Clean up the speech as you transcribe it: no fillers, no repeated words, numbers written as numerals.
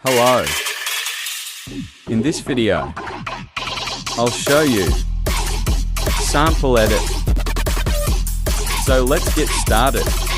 Hello. In this video, I'll show you sample edit. So let's get started.